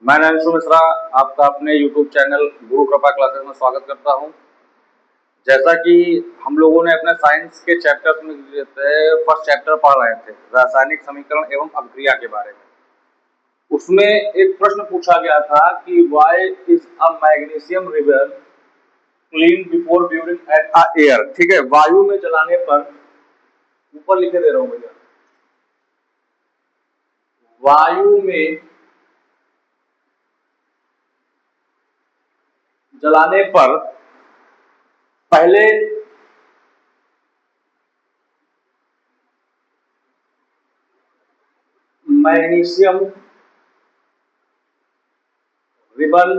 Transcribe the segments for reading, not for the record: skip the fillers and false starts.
मैं नरेंद्र मिश्रा आपका अपने YouTube चैनल गुरु कृपा क्लासेस में स्वागत करता हूं। जैसा कि हम लोगों ने अपने साइंस के चैप्टर्स में फर्स्ट चैप्टर पढ़ रहे थे रासायनिक समीकरण एवं अभिक्रिया के बारे में, उसमें एक प्रश्न पूछा गया था कि why is a magnesium ribbon clean before burning at a air. ठीक है, वायु में जलाने पर, ऊपर लिखे दे रहा हूं भैया, वायु में जलाने पर पहले मैग्नीशियम रिबन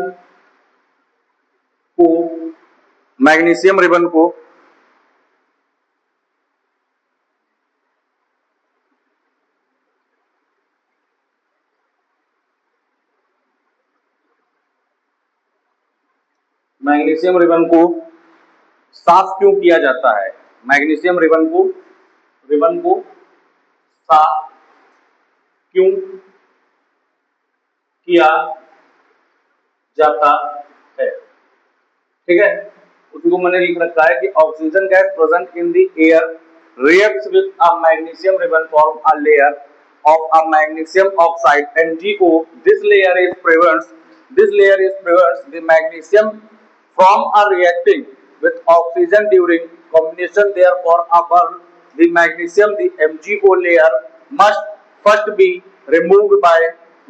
को मैग्नीशियम रिबन को मैग्नीशियम रिबन को साफ क्यों किया जाता है? मैग्नीशियम रिबन को साफ क्यों किया जाता है? ठीक है, उसी को मैंने लिख रखा है कि oxygen gas present in the air reacts with a magnesium ribbon form a layer of a magnesium oxide MgO. This layer prevents the magnesium from reacting with oxygen during combustion. Therefore, upon the magnesium, the MgO layer must first be removed by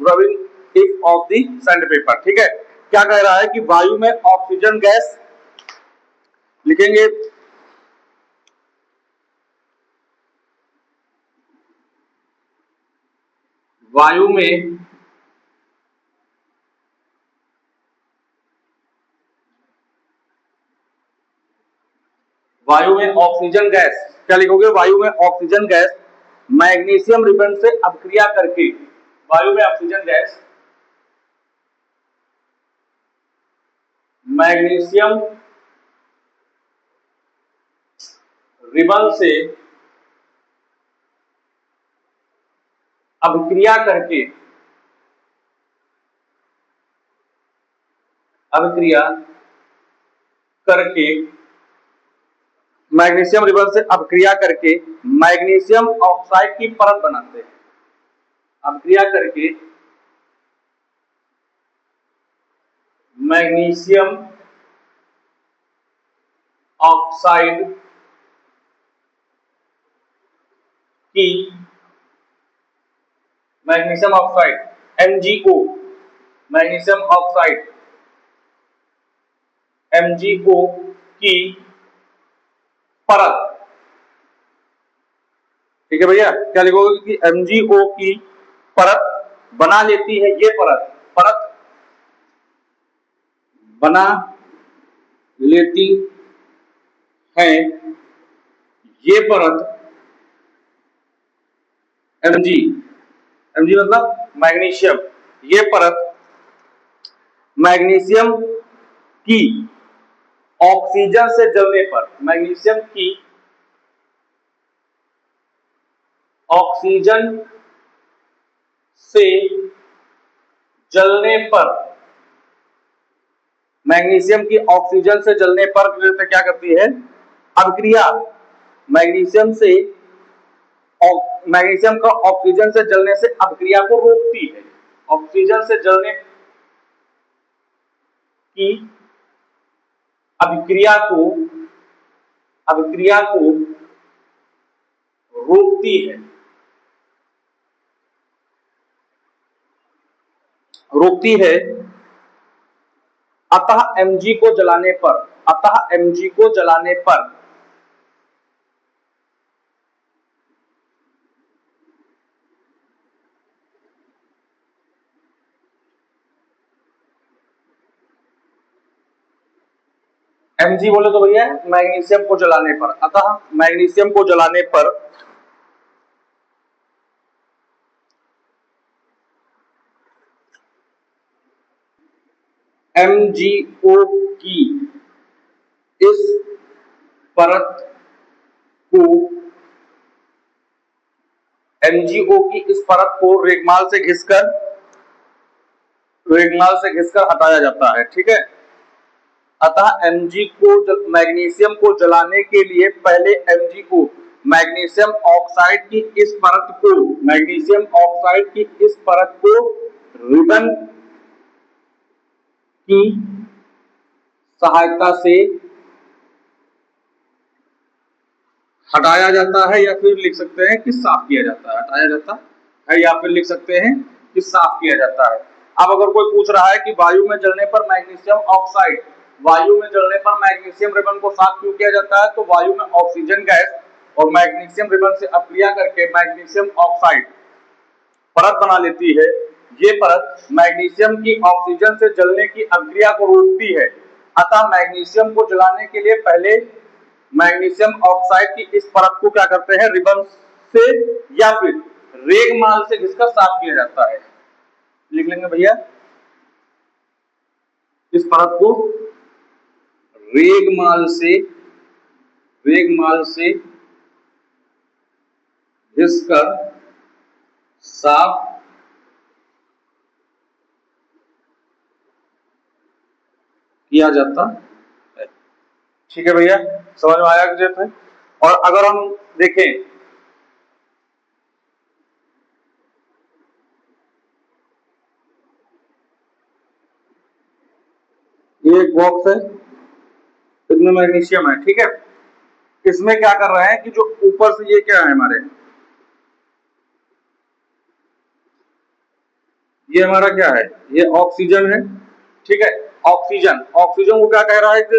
rubbing it of the sandpaper. ठीक है, क्या कह रहा है कि वायु में oxygen gas लिखेंगे, वायु में ऑक्सीजन गैस, क्या लिखोगे? वायु में ऑक्सीजन गैस मैग्नीशियम रिबन से अभिक्रिया करके, वायु में ऑक्सीजन गैस मैग्नीशियम रिबन से अभिक्रिया करके मैग्नीशियम रिबन से अभिक्रिया करके मैग्नीशियम ऑक्साइड की परत बनाते हैं। अभिक्रिया करके मैग्नीशियम ऑक्साइड की, magnesium oxide MgO, magnesium oxide MgO की परत। ठीक है भैया, क्या लिखोगे कि MgO की परत बना लेती है, ये परत बना लेती है, ये परत Mg मतलब मैग्नीशियम, ये परत मैग्नीशियम की ऑक्सीजन से जलने पर, मैग्नीशियम की ऑक्सीजन से जलने पर, मैग्नीशियम की ऑक्सीजन से जलने पर क्या करती है? अभिक्रिया मैग्नीशियम का ऑक्सीजन से जलने से अभिक्रिया को रोकती है। ऑक्सीजन से जलने की अभिक्रिया को रोकती है। अतः Mg को जलाने पर Mg बोले तो भैया मैग्नीशियम को जलाने पर, अतः मैग्नीशियम को जलाने पर MgO की इस परत को रेगमाल से घिसकर रेगमाल से घिसकर हटाया जाता है। ठीक है, अतः Mg को मैग्नीशियम को जलाने के लिए पहले Mg को मैग्नीशियम ऑक्साइड की इस परत को रिबन की सहायता से हटाया जाता है, या फिर लिख सकते हैं कि साफ किया जाता है। हटाया जाता है या फिर लिख सकते हैं कि साफ किया जाता है। अब अगर कोई पूछ रहा है कि वायु में जलने पर मैग्नीशियम रिबन को साफ क्यों किया जाता है, तो वायु में ऑक्सीजन गैस और मैग्नीशियम रिबन से अपक्रिया करके मैग्नीशियम ऑक्साइड परत बना लेती है। ये परत मैग्नीशियम की ऑक्सीजन से जलने की अपक्रिया को रोकती है। अतः मैग्नीशियम को जलाने के लिए पहले मैग्नीशियम ऑक्साइड की इस परत को क्या करते हैं, रिबन से या फिर रेगमाल से घिसकर साफ किया जाता है। लिख लेंगे भैया, इस परत को रेगमाल से घिसकर साफ किया जाता है। ठीक है भैया, समझ में आया कि? और अगर हम देखें ये एक बॉक्स है, इसमें मैग्नीशियम है। ठीक है, इसमें क्या कर रहे हैं कि जो ऊपर से ये क्या है हमारे, ये हमारा क्या है, ये ऑक्सीजन है। ठीक है, ऑक्सीजन को क्या कह रहा है कि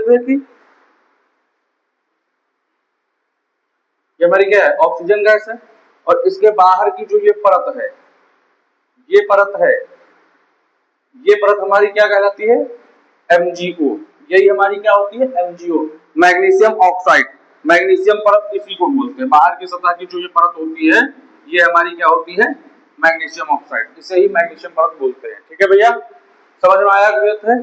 ये हमारी क्या है, ऑक्सीजन गैस है। और इसके बाहर की जो ये परत है, ये परत हमारी क्या कहलाती है, MgO। यही हमारी क्या होती है, MgO, मैग्नीशियम ऑक्साइड। मैग्नीशियम परत इसी को बोलते हैं। बाहर की सतह की जो ये परत होती है, ये हमारी क्या होती है, मैग्नीशियम ऑक्साइड। इसे ही मैग्नीशियम परत बोलते हैं। ठीक है भैया, समझ में आया कि?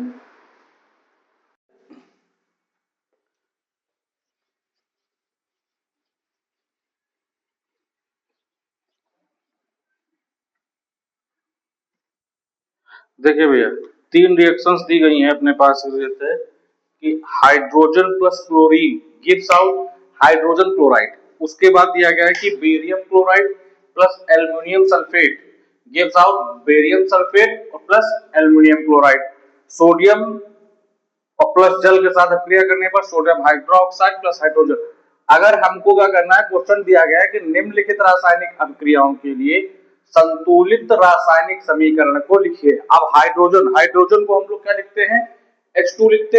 देखिए भैया, 3 रिएक्शंस दी गई हैं अपने पास कि hydrogen plus chlorine gives out hydrogen chloride. उसके बाद दिया गया है कि barium chloride plus aluminium sulphate gives out barium sulphate और प्लस एल्युमिनियम क्लोराइड। सोडियम और प्लस जल के साथ अपक्रिया करने पर सोडियम हाइड्रोक्साइड प्लस हाइड्रोजन। अगर हमको क्या करना है, क्वेश्चन दिया गया है कि निम्नलिखित रासायनिक अभिक्रियाओं के लिए संतुलित रासायनिक समीकरण को लिखिए। अब हाइड्रोजन को हम लोग क्या लिखते हैं, H2 लिखते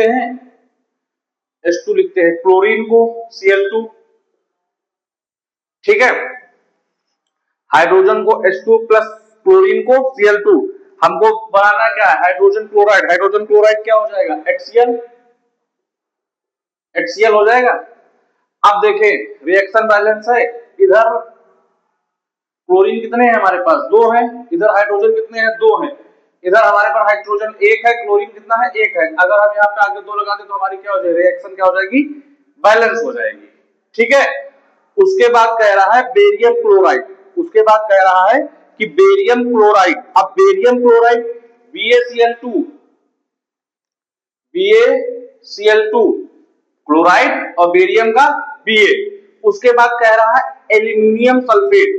हैं। क्लोरीन को Cl2। ठीक है, हाइड्रोजन को H2 प्लस क्लोरीन को Cl2। हमको बनाना क्या है, हाइड्रोजन क्लोराइड। हाइड्रोजन क्लोराइड क्या हो जाएगा, HCl हो जाएगा। अब देखें, रिएक्शन बैलेंस है, इधर क्लोरीन कितने हैं हमारे पास, 2 हैं। इधर हाइड्रोजन कितने हैं, 2 हैं। इधर हमारे पास हाइड्रोजन 1 है, क्लोरीन कितना है, 1 है। अगर हम यहाँ पे आगे 2 लगा दें तो हमारी क्या हो जाएगी, रिएक्शन क्या हो जाएगी, बैलेंस हो जाएगी। ठीक है, उसके बाद कह रहा है बेरियम क्लोराइड। उसके बाद कह रहा है कि बेरियम क्लोराइड। अब बेरियम क्लोराइड BaCl2 क्लोराइड और बेरियम का Ba। उसके बाद कह रहा है एल्यूमिनियम सल्फेट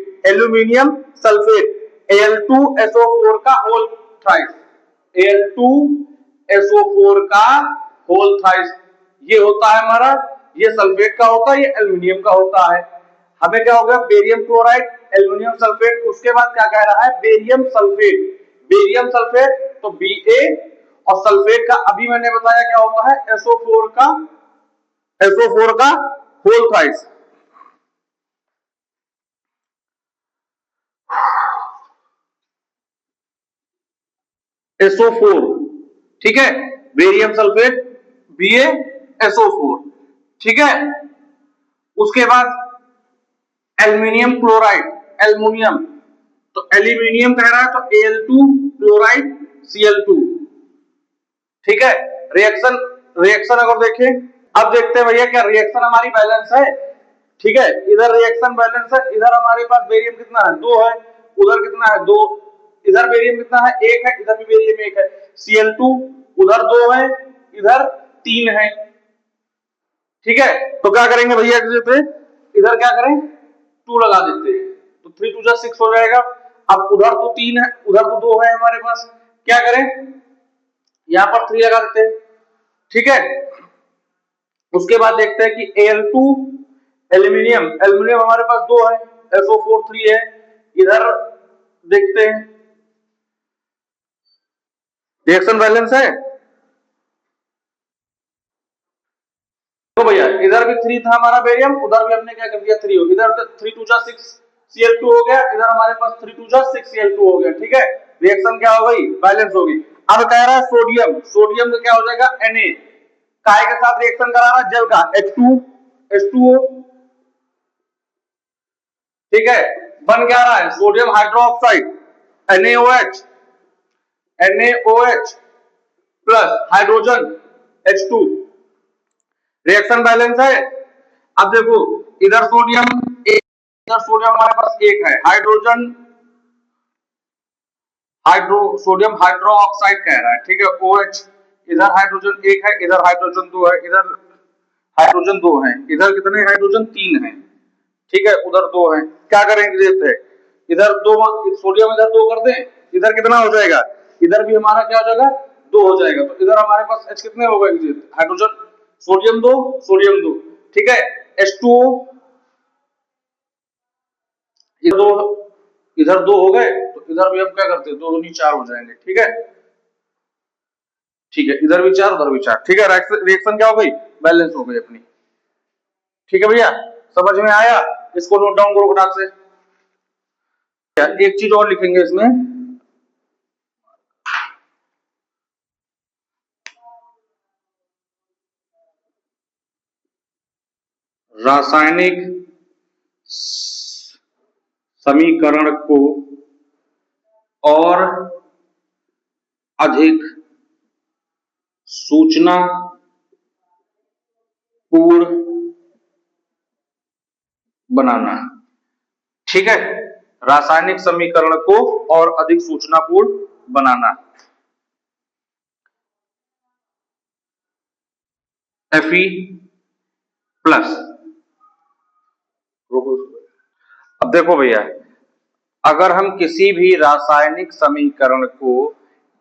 Al2SO4 का होल थ्राइस। ये होता है हमारा, ये सल्फेट का होता है, ये एल्यूमिनियम का होता है। हमें क्या हो गया, बेरियम क्लोराइड, एल्यूमिनियम सल्फेट। उसके बाद क्या कह रहा है, बेरियम सल्फेट तो Ba और सल्फेट का अभी मैंने बताया क्या होता है, SO4 का होल थ्राइस। SO4, ठीक है, बेरियम सल्फेट BaSO4। ठीक है, उसके बाद एल्यूमिनियम क्लोराइड, एल्युमिनियम तो एल्यूमिनियम कह रहा है तो Al2 क्लोराइड Cl2। ठीक है, रिएक्शन अगर देखें, अब देखते हैं भैया क्या रिएक्शन हमारी बैलेंस है। ठीक है, इधर रिएक्शन बैलेंस है, इधर हमारे पास बेरियम कितना है, 2 है, उधर कितना है, 2। इधर बेरियम कितना है, 1 है, इधर भी बेरियम 1 है। Cl2 उधर 2 है, इधर 3 है। ठीक है, तो क्या करेंगे भैया, इधर क्या करें, 2 लगा देते हैं, तो 3 2 6 हो जाएगा। अब उधर तो 3 है, उधर तो 2 है हमारे पास, क्या करें, यहां पर 3 लगा देते हैं। ठीक है, उसके बाद देखते हैं कि Al2 एल्यूमिनियम, एल्यूमिनियम हमारे पास 2 है, SO4 3 है। इधर देखते हैं रिएक्शन बैलेंस है, तो भैया इधर भी 3 था हमारा बेरियम, उधर भी हमने क्या कर दिया 3 हो, इधर 3 2 6 Cl2 हो गया, इधर हमारे पास 3 2 6 Cl2 हो गया। ठीक है, रिएक्शन क्या हो गई, बैलेंस हो गई। अब कह रहा है सोडियम, सोडियम का क्या हो जाएगा, Na, काय के साथ रिएक्शन करा रहा है, जल का, H2 H2O। ठीक है, बन क्या रहा है, sodium hydroxide NaOH, NaOH plus hydrogen H2, reaction balance है। अब देखो इधर सोडियम एक, इधर सोडियम हमारे पास 1 है, हाइड्रोजन सोडियम हाइड्रोक्साइड कह रहा है। ठीक है, OH, इधर हाइड्रोजन 1 है, इधर हाइड्रोजन 2 है, इधर हाइड्रोजन 2 है, इधर कितने हाइड्रोजन 3 है। ठीक है, उधर 2 है, क्या करेंगे, इधर 2 सोडियम इधर 2 कर दें, इधर कितना हो जाएगा, इधर भी हमारा क्या हो जाएगा, 2 हो जाएगा। तो इधर हमारे पास H कितने हो गए, हाइड्रोजन, सोडियम 2 सोडियम 2। ठीक है, H2O, इधर 2 हो गए, तो इधर भी हम क्या करते हैं, 2 दूनी 4 हो जाएंगे। ठीक है, ठीक है, इधर भी 4 उधर भी 4। ठीक है, रिएक्शन क्या हो गई, बैलेंस हो गई अपनी। ठीक है भैया, समझ में आया, इसको नोट डाउन करो फटाक से। एक चीज और लिखेंगे इसमें, रासायनिक समीकरण को और अधिक सूचना पूर्ण बनाना। ठीक है, रासायनिक समीकरण को और अधिक सूचनापूर्ण बनाना। Fe प्लस, अब देखो भैया, अगर हम किसी भी रासायनिक समीकरण को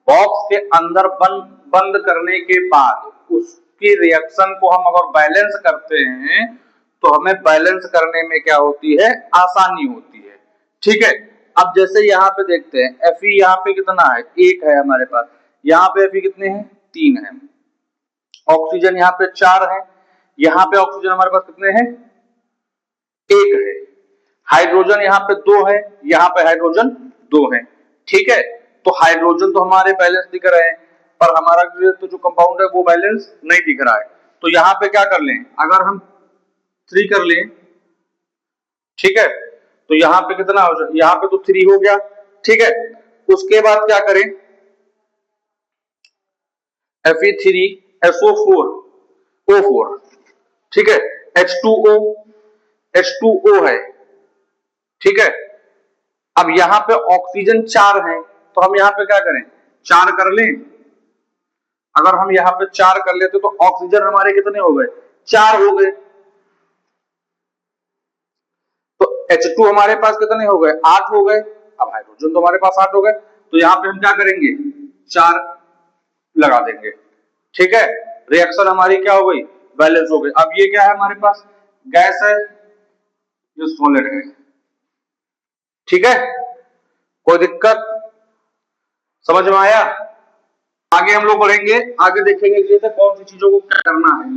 बॉक्स के अंदर बंद करने के बाद उसकी रिएक्शन को हम अगर बैलेंस करते हैं, तो हमें बैलेंस करने में क्या होती है, आसानी होती है। ठीक है, अब जैसे यहाँ पे देखते हैं, Fe यहाँ पे कितना है, 1 है हमारे पास, यहाँ पे Fe कितने हैं, 3 है, ऑक्सीजन यहाँ पे 4 है, यहाँ पे ऑक्सीजन हमारे पास कितने हैं, 1 है, हाइड्रोजन यहाँ पे 2 है, यहाँ पे हाइड्रोजन 2 है। ठीक है, तो हाइड्रोजन तो हमारे बैलेंस दिख रहे हैं, पर हमारा तो जो कंपाउंड है वो बैलेंस नहीं दिख रहा है। तो यहाँ पे क्या कर लें, अगर हम 3 कर लें, ठीक है, तो यहाँ पे कितना हो जाए, यहाँ पे तो 3 हो गया। ठीक है, उसके बाद क्या करें, Fe3SO4 O4, ठीक है, H2O है। ठीक है, अब यहाँ पे ऑक्सीजन 4 है, तो हम यहाँ पे क्या करें, 4 कर लें। अगर हम यहाँ पे 4 कर लेते तो ऑक्सीजन हमारे कितने हो गए, 4 हो गए। तो H2 हमारे पास कितने हो गए, 8 हो गए। अब हाइड्रोजन तो हमारे पास 8 हो गए, तो यहाँ पे हम क्या करेंगे, 4 लगा देंगे। ठीक है, रिएक्शन हमारी क्या हो गई, बैलेंस हो गई। अब ये क्या है, हमारे पास गैस है, ये सॉलिड है। ठीक है, कोई दिक्कत, समझ में आया। आगे हम लोग बढ़ेंगे, आगे देखेंगे कि कौन सी चीजों को क्या करना है।